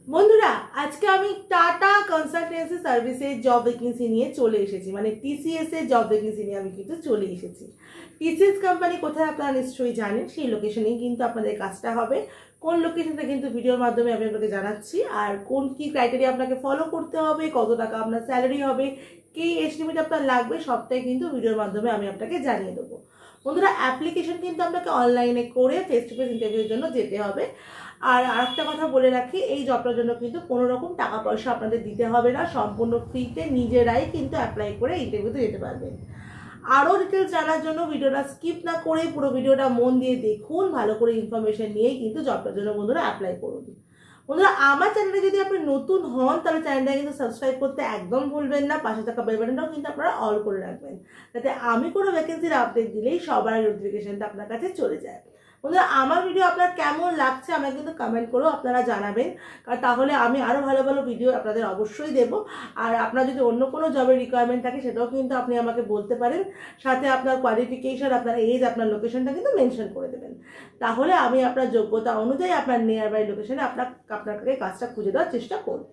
বন্ধুরা আজকে আমি টাটা কনসালটেন্সি সার্ভিসের জব ভ্যাকেন্সি নিয়ে চলে এসেছি, মানে টিসিএস এর জব ভ্যাকেন্সি নিয়ে আমি কিন্তু চলে এসেছি। টিসিএস কোম্পানি কোথায় আপনারা নিশ্চয়ই জানেন, সেই লোকেশনেই কিন্তু আপনাদের কাজটা হবে। কোন লোকেশনটা কিন্তু ভিডিওর মাধ্যমে আমি আপনাকে জানাচ্ছি, আর কোন কি ক্রাইটেরিয়া আপনাকে ফলো করতে হবে, কত টাকা আপনার স্যালারি হবে, কি এজ লিমিট আপনার লাগবে, সবটাই কিন্তু ভিডিওর মাধ্যমে আমি আপনাকে জানিয়ে দেবো। বন্ধুরা অ্যাপ্লিকেশন কিন্তু আপনাকে অনলাইনে করে ফেস টু ফেস ইন্টারভিউর জন্য যেতে হবে। আর আরেকটা কথা বলে রাখি, এই জবটার জন্য কিন্তু কোনো রকম টাকা পয়সা আপনাদের দিতে হবে না, সম্পূর্ণ ফ্রিতে নিজেরাই কিন্তু অ্যাপ্লাই করে ইন্টারভিউতে যেতে পারবেন। আরও ডিটেলস জানার জন্য ভিডিওটা স্কিপ না করে পুরো ভিডিওটা মন দিয়ে দেখুন, ভালো করে ইনফরমেশন নিয়েই কিন্তু জবটার জন্য বন্ধুরা অ্যাপ্লাই করুন। বন্ধুরা আমার চ্যানেলে যদি আপনি নতুন হন তাহলে চ্যানেলটা কিন্তু সাবস্ক্রাইব করতে একদম ভুলবেন না, পাশে থাকা বেল বাটনটাও কিন্তু আপনারা অল করে রাখবেন, যাতে আমি কোনো ভ্যাকেন্সির আপডেট দিলেই সবার নোটিফিকেশনটা আপনার কাছে চলে যায়। বন্ধুরা আমার ভিডিও আপনার কেমন লাগছে আমাকে কিন্তু কমেন্ট করেও আপনারা জানাবেন, কারণ তাহলে আমি আরও ভালো ভালো ভিডিও আপনাদের অবশ্যই দেব। আর আপনার যদি অন্য কোনো জবের রিকোয়ারমেন্ট থাকে সেটাও কিন্তু আপনি আমাকে বলতে পারেন, সাথে আপনার কোয়ালিফিকেশন, আপনার এজ, আপনার লোকেশনটা কিন্তু মেনশন করে দেবেন। তাহলে আমি আপনার যোগ্যতা অনুযায়ী আপনার নিয়ার বাই লোকেশনে আপনাকে কাজটা খুঁজে দেওয়ার চেষ্টা করব।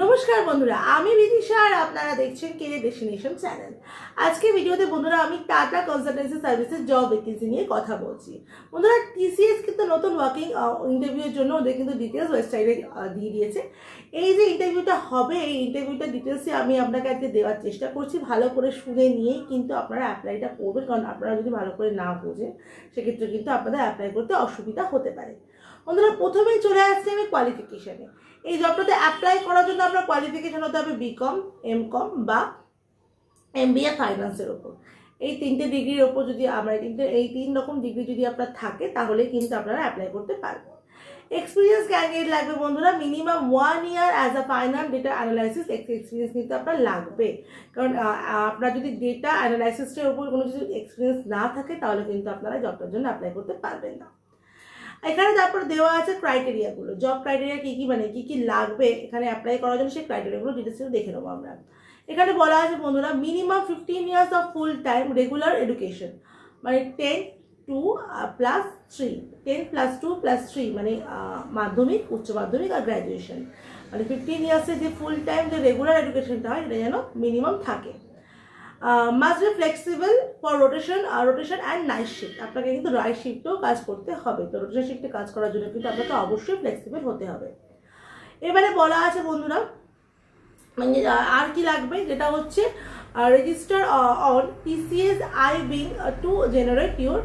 নমস্কার বন্ধুরা, আমি বিদিশা আর আপনারা দেখছেন কেরিয়ার ডেস্টিনেশন চ্যানেল। আজকে ভিডিওতে বন্ধুরা আমি টাটা কনসালটেন্সি সার্ভিসের জব ভ্যাকেন্সি নিয়ে কথা বলছি। বন্ধুরা টিসিএস কিন্তু নতুন ওয়ার্কিং ইন্টারভিউর জন্য ওদের কিন্তু ডিটেলস ওয়েবসাইটে দিয়ে দিয়েছে। এই যে ইন্টারভিউটা হবে, এই ইন্টারভিউটা ডিটেলসে আমি আপনাকে আজকে দেওয়ার চেষ্টা করছি। ভালো করে শুনে নিয়েই কিন্তু আপনারা অ্যাপ্লাইটা করবেন, কারণ আপনারা যদি ভালো করে না বোঝেন সেক্ষেত্রে কিন্তু আপনাদের অ্যাপ্লাই করতে অসুবিধা হতে পারে। বন্ধুরা প্রথমেই চলে আসছে আমি কোয়ালিফিকেশানে। এই জবটাতে অ্যাপ্লাই করার জন্য আপনার কোয়ালিফিকেশন হতে হবে বিকম, এমকম বা এমবিএ ফাইন্যান্সের ওপর। এই তিনটে ডিগ্রির ওপর যদি আমরা এই তিন রকম ডিগ্রি যদি আপনার থাকে তাহলে কিন্তু আপনারা অ্যাপ্লাই করতে পারবেন। এক্সপিরিয়েন্স ক্যান্ডিডেট লাগবে বন্ধুরা, minimum 1 year as a final data analysis experience কিন্তু আপনার লাগবে, কারণ আপনার যদি ডেটা অ্যানালাইসিসের ওপর কোনো কিছু এক্সপিরিয়েন্স না থাকে তাহলে কিন্তু আপনারা জবটার জন্য অ্যাপ্লাই করতে পারবেন না। এখানে তারপর দেওয়া আছে ক্রাইটেরিয়াগুলো, জব ক্রাইটেরিয়া কী কী, মানে কী কী লাগবে এখানে অ্যাপ্লাই করার জন্য, সেই ক্রাইটেরিয়াগুলো ডিটেলস দেখে নেবো আমরা। এখানে বলা আছে বন্ধুরা minimum 15 years of full time regular education, মানে 10 + 2 + 3 মানে মাধ্যমিক, উচ্চ মাধ্যমিক আর গ্র্যাজুয়েশন, মানে 15 ইয়ার্সের যে ফুল টাইম যে রেগুলার এডুকেশনটা হয় এটা যেন মিনিমাম থাকে। Must be flexible for rotation and night shift, আপনাকে কিন্তু নাইট শিফটেও কাজ করতে হবে, তো রোটেশন শিফটে কাজ করার জন্য কিন্তু আপনাকে অবশ্যই ফ্লেক্সিবল হতে হবে। এবারে বলা আছে বন্ধুরা মানে আর কি লাগবে, যেটা হচ্ছে register on TCS iBegin to generate your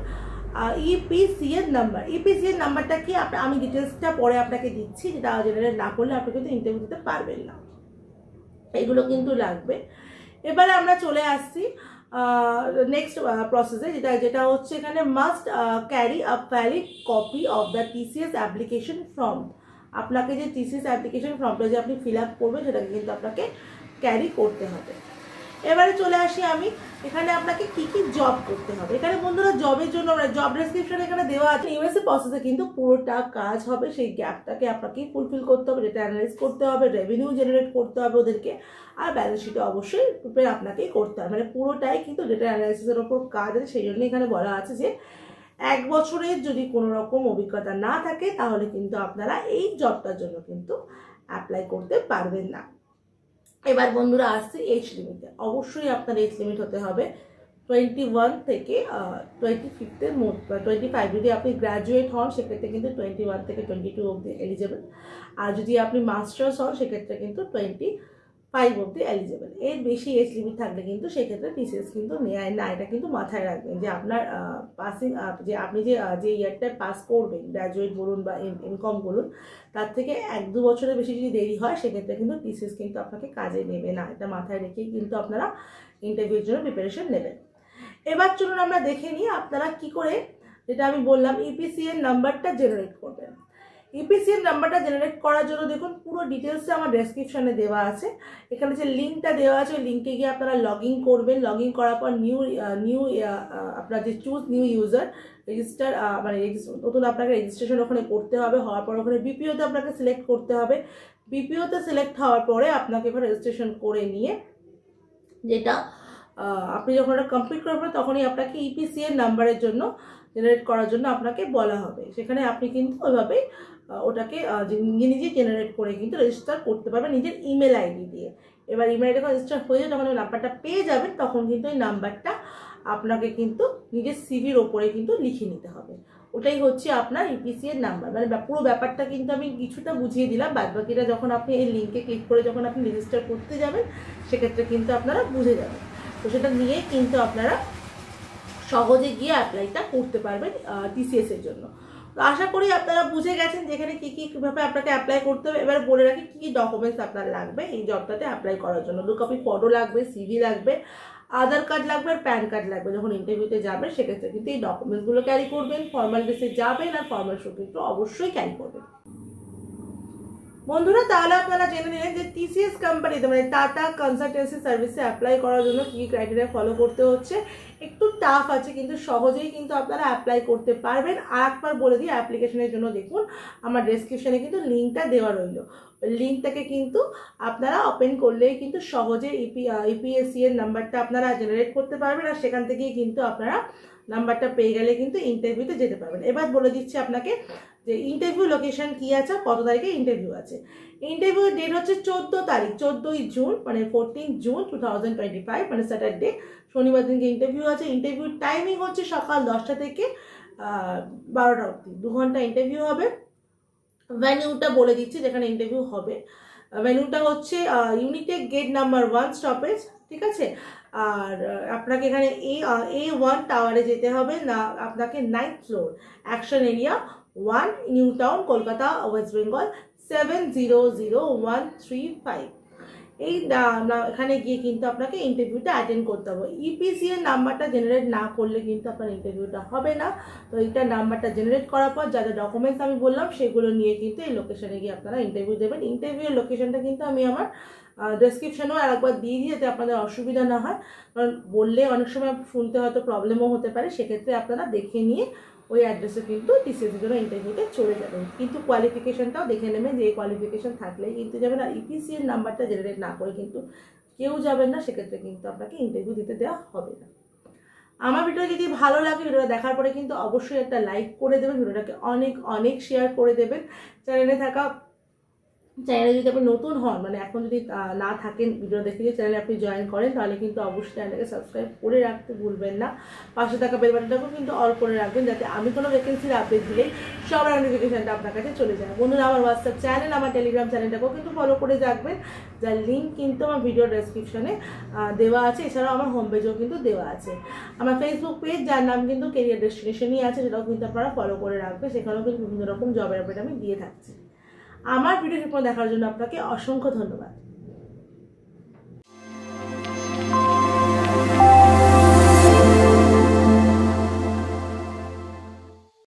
ইপিসিএর নাম্বার। ইপিসিএর নাম্বারটা কি আমি ডিটেলসটা পরে আপনাকে দিচ্ছি, যেটা জেনারেট না করলে আপনি কিন্তু ইন্টারভিউ দিতে পারবেন না, এগুলো কিন্তু লাগবে। এবারে আমরা চলে আসছি নেক্সট প্রসেসে, যেটা হচ্ছে এখানে must carry a valid copy of the TCS application form. আপনাকে যে টিসিএস অ্যাপ্লিকেশন ফর্মটা যে আপনি ফিল আপ করবেন সেটাকে কিন্তু আপনাকে ক্যারি করতে হবে। এবারে চলে আসি আমি, এখানে আপনাকে কি কি জব করতে হবে। এখানে বন্ধুরা জবের জন্য জব ডেসক্রিপশন এখানে দেওয়া আছে। ইউএসএ প্রসেসে কিন্তু পুরোটা কাজ হবে, সেই গ্যাপটাকে আপনাকে ফুলফিল করতে হবে, ডেটা অ্যানালাইজ করতে হবে, রেভিনিউ জেনারেট করতে হবে ওদেরকে, আর ব্যালেন্স শিটে অবশ্যই প্রিপেয়ার আপনাকেই করতে হবে, মানে পুরোটাই কিন্তু ডেটা অ্যানালাইসিসের ওপর কাজ আছে। সেই জন্য এখানে বলা আছে যে 1 বছরের যদি কোনো রকম অভিজ্ঞতা না থাকে তাহলে কিন্তু আপনারা এই জবটার জন্য কিন্তু অ্যাপ্লাই করতে পারবেন না। এবার বন্ধুরা আসছে এজ লিমিটে, অবশ্যই আপনার এজ লিমিট হতে হবে 21 থেকে 25-এর মধ্যে। 25 যদি আপনি গ্র্যাজুয়েট হন সেক্ষেত্রে কিন্তু 21 থেকে 22 অবধি এলিজেবল, আর যদি আপনি মাস্টার্স হন সেক্ষেত্রে কিন্তু 25 অবধি এলিজেবল। এর বেশি এজ লিমিট থাকলে কিন্তু সেক্ষেত্রে টিসিএস কিন্তু নেয় না, এটা কিন্তু মাথায় রাখবেন যে আপনার পাসিং যে আপনি যে ইয়ারটায় পাস করবেন, গ্র্যাজুয়েট বলুন বা এমকম বলুন, তার থেকে 1-2 বছরের বেশি যদি দেরি হয় সেক্ষেত্রে কিন্তু টিসিএস কিন্তু আপনাকে কাজে নেবে না, এটা মাথায় রেখেই কিন্তু আপনারা ইন্টারভিউর জন্য প্রিপারেশন নেবেন। এবার চলুন আমরা দেখে নিই আপনারা কি করে, যেটা আমি বললাম ইপিসিএর নাম্বারটা জেনারেট করবেন। ইপিসিএর নাম্বারটা জেনারেট করার জন্য দেখুন পুরো ডিটেলসটা আমার ডেসক্রিপশনে দেওয়া আছে। এখানে যে লিঙ্কটা দেওয়া আছে ওই লিঙ্কে গিয়ে আপনারা লগ ইন করবেন। লগ ইন করার পর নিউ আপনার যে চুজ নিউ ইউজার রেজিস্টার, মানে নতুন আপনাকে রেজিস্ট্রেশন ওখানে করতে হবে। হওয়ার পর ওখানে বিপিওতে আপনাকে সিলেক্ট করতে হবে। বিপিওতে সিলেক্ট হওয়ার পরে আপনাকে এখানে রেজিস্ট্রেশন করে নিয়ে যেটা আপনি যখন ওটা কমপ্লিট করবেন তখনই আপনাকে ইপিসিএর নাম্বারের জন্য জেনারেট করার জন্য আপনাকে বলা হবে। সেখানে আপনি কিন্তু ওইভাবেই ওটাকে নিজে নিজে জেনারেট করে কিন্তু রেজিস্টার করতে পারবেন নিজের ইমেল আইডি দিয়ে। এবার ইমেল আইডি যখন রেজিস্টার হয়ে যাবে, যখন ওই নাম্বারটা পেয়ে যাবেন, তখন কিন্তু ওই নাম্বারটা আপনাকে কিন্তু নিজের সিভির ওপরে কিন্তু লিখে নিতে হবে। ওটাই হচ্ছে আপনার ইপিসিএর নাম্বার। মানে পুরো ব্যাপারটা কিন্তু আমি কিছুটা বুঝিয়ে দিলাম, বাদবাকিটা যখন আপনি এই লিঙ্কে ক্লিক করে যখন আপনি রেজিস্টার করতে যাবেন সেক্ষেত্রে কিন্তু আপনারা বুঝে যাবেন। তো সেটা নিয়ে কিন্তু আপনারা সহজে গিয়ে অ্যাপ্লাইটা করতে পারবেন টিসিএস এর জন্য। তো আশা করি আপনারা বুঝে গেছেন যেখানে কীভাবে আপনাকে অ্যাপ্লাই করতে হবে। এবার বলে রাখি কী ডকুমেন্টস আপনার লাগবে এই জবটাতে অ্যাপ্লাই করার জন্য। 2 কপি ফটো লাগবে, সিভি লাগবে, আধার কার্ড লাগবে আর প্যান কার্ড লাগবে। যখন ইন্টারভিউতে যাবেন সেক্ষেত্রে কিন্তু এই ডকুমেন্টসগুলো ক্যারি করবেন। ফর্মাল ড্রেসে যাবেন আর ফর্মাল শ্যু কিন্তু অবশ্যই ক্যারি করবেন। বন্ধুরা, তাহলে আপনারা জেনে নিলেন যে টিসিএস কোম্পানিতে মানে টাটা কনসালটেন্সি সার্ভিসে অ্যাপ্লাই করার জন্য কী ক্রাইটেরিয়া ফলো করতে হচ্ছে। একটু টাফ আছে কিন্তু সহজেই কিন্তু আপনারা অ্যাপ্লাই করতে পারবেন। আর একবার বলে দিই, অ্যাপ্লিকেশনের জন্য দেখুন আমার ডেসক্রিপশনে কিন্তু লিঙ্কটা দেওয়া রইল। ওই লিঙ্কটাকে কিন্তু আপনারা ওপেন করলেই কিন্তু সহজে ইপিএসসি এর নাম্বারটা আপনারা জেনারেট করতে পারবেন। আর সেখান থেকেই কিন্তু আপনারা নাম্বারটা পেয়ে গেলে কিন্তু ইন্টারভিউতে যেতে পারবেন। এবার বলে দিচ্ছি আপনাকে যে ইন্টারভিউ লোকেশন কী আছে, কত তারিখে ইন্টারভিউ আছে। ইন্টারভিউর ডেট হচ্ছে 14 তারিখ, 14ই জুন, মানে 14 জুন 2025, মানে স্যাটারডে, শনিবার দিনকে ইন্টারভিউ আছে। ইন্টারভিউর টাইমিং হচ্ছে সকাল 10টা থেকে 12টা অবধি, 2 ঘন্টা ইন্টারভিউ হবে। ভেন্যুটা বলে দিচ্ছি যেখানে ইন্টারভিউ হবে। ভেন্যুটা হচ্ছে ইউনিটেক গেট নাম্বার 1 স্টপেজ, ঠিক আছে। আর আপনাকে এখানে A1 টাওয়ারে যেতে হবে না, আপনাকে 9th floor, action area 1, new town, Kolkata, West Bengal 700135। এই এখানে গিয়ে কিন্তু আপনাকে ইন্টারভিউটা অ্যাটেন্ড করতে হবে। ইপিসি এর নাম্বারটা জেনারেট না করলে কিন্তু আপনার ইন্টারভিউটা হবে না। তো এইটা নাম্বারটা জেনারেট করার পর যা যা ডকুমেন্টস আমি বললাম সেগুলো নিয়ে কিন্তু এই লোকেশনে গিয়ে আপনারা ইন্টারভিউ দেবেন। ইন্টারভিউর লোকেশনটা কিন্তু আমি আমার ডেসক্রিপশনেও আরেকবার দিয়ে দিই যাতে আপনাদের অসুবিধা না হয়, কারণ বললে অনেক সময় শুনতে হয়তো প্রবলেমও হতে পারে। সেক্ষেত্রে আপনারা দেখে নিয়ে ওই অ্যাড্রেসে কিন্তু টিসিএসের জন্য ইন্টারভিউতে চলে যাবেন। কিন্তু কোয়ালিফিকেশনটাও দেখে নেবেন যে এই কোয়ালিফিকেশন থাকলেই কিন্তু যাবেন। আর ইপিসি এর নাম্বারটা জেনারেট না করে কিন্তু কেউ যাবেন না, সেক্ষেত্রে কিন্তু আপনাকে ইন্টারভিউ দিতে দেওয়া হবে না। আমার ভিডিও যদি ভালো লাগে, ভিডিওটা দেখার পরে কিন্তু অবশ্যই একটা লাইক করে দেবেন, ভিডিওটাকে অনেক অনেক শেয়ার করে দেবেন। চ্যানেলে যদি আপনি নতুন হন, মানে এখন যদি না থাকেন ভিডিও দেখে যদি চ্যানেলে আপনি জয়েন করেন, তাহলে কিন্তু অবশ্যই চ্যানেলটাকে সাবস্ক্রাইব করে রাখতে ভুলবেন না। পাশে থাকা বেল বাটনটাকেও কিন্তু অল করে রাখবেন যাতে আমি কোনো ভ্যাকেন্সির আপডেট দিলেই সবার নোটিফিকেশনটা আপনার কাছে চলে যায়। বন্ধুরা, আমার হোয়াটসঅ্যাপ চ্যানেল, আমার টেলিগ্রাম চ্যানেলটাকেও কিন্তু ফলো করে রাখবেন, যার লিঙ্ক কিন্তু আমার ভিডিও ডেসক্রিপশনে দেওয়া আছে। এছাড়াও আমার হোম পেজেও কিন্তু দেওয়া আছে। আমার ফেসবুক পেজ যার নাম কিন্তু কেরিয়ার ডেস্টিনেশনই আছে, সেটাও কিন্তু আপনারা ফলো করে রাখবেন। সেখানেও কিন্তু বিভিন্ন রকম জবের আপডেট আমি দিয়ে থাকছি। আমার ভিডিও দেখার জন্য আপনাকে অসংখ্য ধন্যবাদ।